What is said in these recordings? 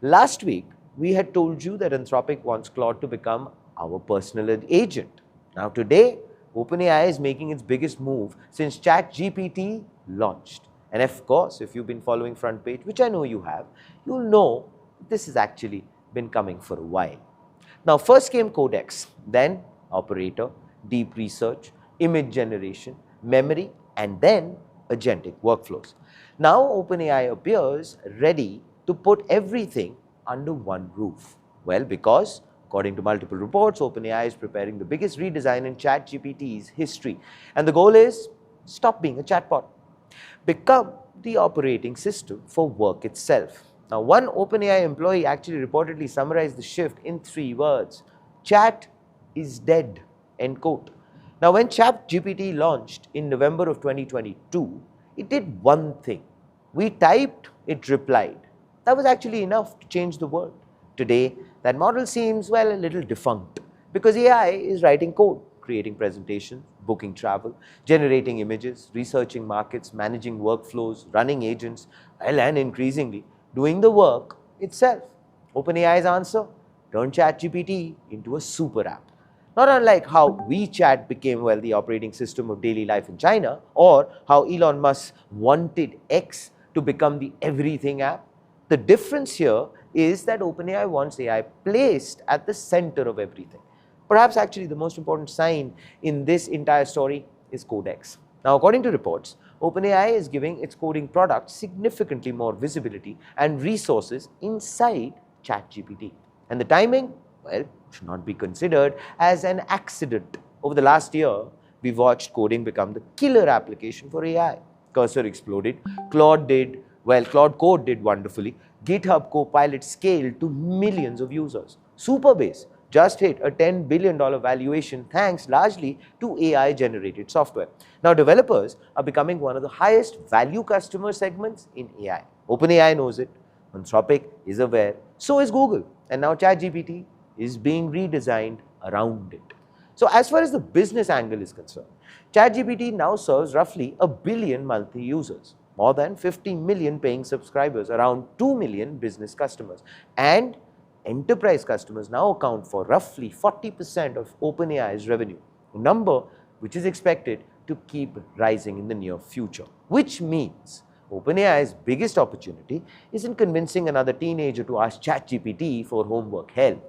Last week, we had told you that Anthropic wants Claude to become our personal agent. Now today, OpenAI is making its biggest move since ChatGPT launched. And of course, if you've been following Front Page, which I know you have, you'll know this has actually been coming for a while. Now, first came Codex, then operator, deep research, image generation, memory, and then agentic workflows. Now, OpenAI appears ready to put everything under one roof. Well, because according to multiple reports, OpenAI is preparing the biggest redesign in ChatGPT's history. And the goal is stop being a chatbot, become the operating system for work itself. Now, one OpenAI employee actually reportedly summarized the shift in 3 words. Chat is dead, end quote. Now, when ChatGPT launched in November of 2022, it did one thing. We typed, it replied. That was actually enough to change the world. Today, that model seems, well, a little defunct because AI is writing code, creating presentations, booking travel, generating images, researching markets, managing workflows, running agents, well, and increasingly doing the work itself. OpenAI's answer? Turn ChatGPT into a super app. Not unlike how WeChat became, well, the operating system of daily life in China, or how Elon Musk wanted X to become the everything app. The difference here is that OpenAI wants AI placed at the center of everything. Perhaps actually the most important sign in this entire story is Codex. Now, according to reports, OpenAI is giving its coding product significantly more visibility and resources inside ChatGPT. And the timing, well, should not be considered as an accident. Over the last year, we've watched coding become the killer application for AI. Cursor exploded, Claude Code did wonderfully, GitHub Copilot scaled to millions of users. Superbase just hit a $10 billion valuation thanks largely to AI-generated software. Now, developers are becoming one of the highest value customer segments in AI. OpenAI knows it, Anthropic is aware, so is Google, and now ChatGPT is being redesigned around it. So as far as the business angle is concerned, ChatGPT now serves roughly 1 billion monthly users, more than 50 million paying subscribers, around 2 million business customers, and enterprise customers now account for roughly 40% of OpenAI's revenue, a number which is expected to keep rising in the near future, which means OpenAI's biggest opportunity isn't convincing another teenager to ask ChatGPT for homework help.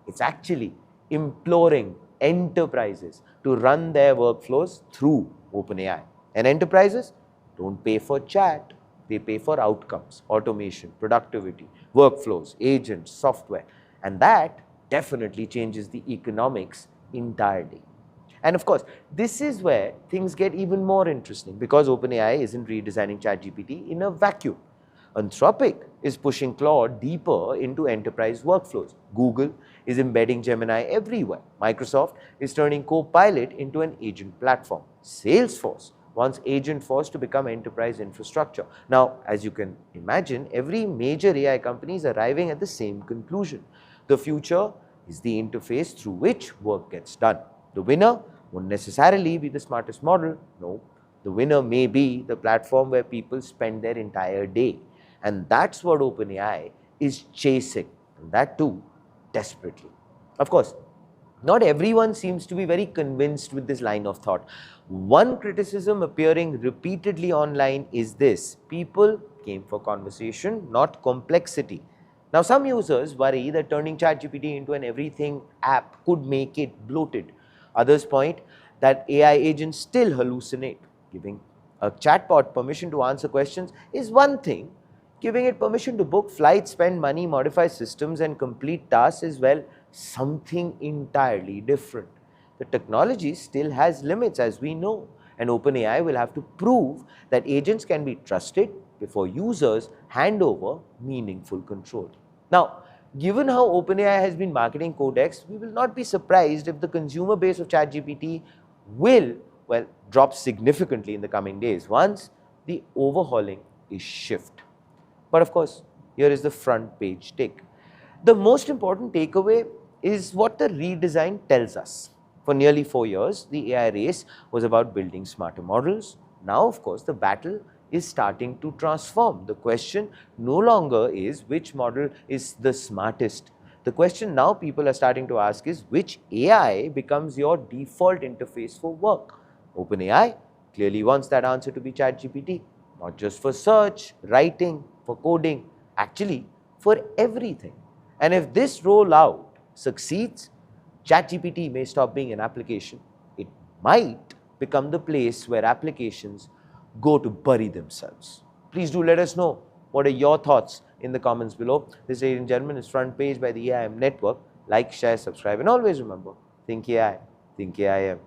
It's actually imploring enterprises to run their workflows through OpenAI. And enterprises don't pay for chat, they pay for outcomes, automation, productivity, workflows, agents, software. And that definitely changes the economics entirely. And of course, this is where things get even more interesting because OpenAI isn't redesigning ChatGPT in a vacuum. Anthropic is pushing Claude deeper into enterprise workflows. Google is embedding Gemini everywhere. Microsoft is turning Copilot into an agent platform. Salesforce wants Agentforce to become enterprise infrastructure. Now, as you can imagine, every major AI company is arriving at the same conclusion. The future is the interface through which work gets done. The winner won't necessarily be the smartest model. No, the winner may be the platform where people spend their entire day. And that's what OpenAI is chasing, and that too desperately. Of course, not everyone seems to be very convinced with this line of thought. One criticism appearing repeatedly online is this: people came for conversation, not complexity. Now, some users worry that turning ChatGPT into an everything app could make it bloated. Others point that AI agents still hallucinate. Giving a chatbot permission to answer questions is one thing. Giving it permission to book flights, spend money, modify systems, and complete tasks is, well, something entirely different. The technology still has limits, as we know, and OpenAI will have to prove that agents can be trusted before users hand over meaningful control. Now, given how OpenAI has been marketing Codex, we will not be surprised if the consumer base of ChatGPT will, well, drop significantly in the coming days once the overhauling is shift. But of course, here is the front page take. The most important takeaway is what the redesign tells us. For nearly 4 years, the AI race was about building smarter models. Now, of course, the battle is starting to transform. The question no longer is which model is the smartest. The question now people are starting to ask is which AI becomes your default interface for work. OpenAI clearly wants that answer to be ChatGPT, not just for search, writing, for coding, actually for everything. And if this rollout succeeds, ChatGPT may stop being an application. It might become the place where applications go to bury themselves. Please do let us know what are your thoughts in the comments below. This, ladies and gentlemen, is Front Page by the AIM Network. Like, share, subscribe, and always remember, think AI, think AIM.